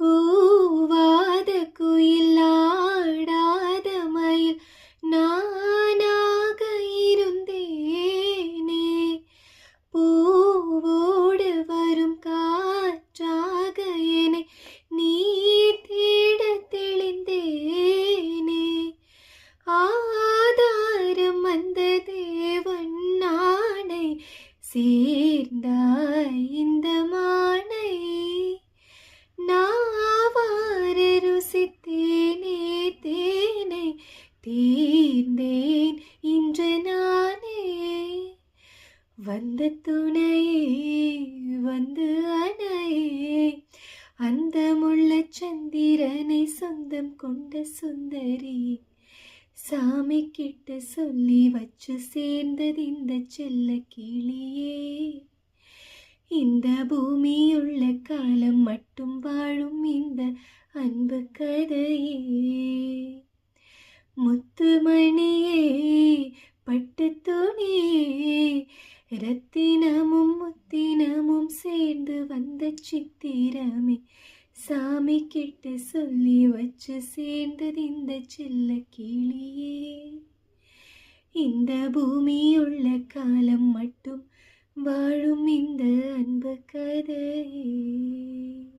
கூவாத குயில் ஆடாத மயில் நானாக இருந்தேனே. பூவோடு வரும் காற்றாக என்னை நீ தேட தெளிந்தேனே. ஆதாரம் அந்த தேவன் நாணை சேர்ந்தாய் இந்த மானை. நாவார ருசித்தேனே தேனை தீர்ந்தேன் இன்று நானே. வந்த துணையே வந்து அணையே அந்த முள்ளச் சந்திரனை சொந்தம் கொண்ட சுந்தரி. சாமி கிட்ட சொல்லி வச்சு சேர்ந்தது இந்த செல்ல கிளியே. இந்த பூமியுள்ள காலம் மட்டும் வாழும் இந்த அன்பு கதையே. முத்துமணியே பட்டு துணியே ரத்தினமும் முத்தினமும் சேர்ந்து வந்த சித்திரமே. சாமி கிட்ட சொல்லி வச்சு சேர்ந்தது இந்த செல்ல கிளியே. இந்த பூமியுள்ள காலம் மட்டும் வாழும் இந்த அன்பு கதையே.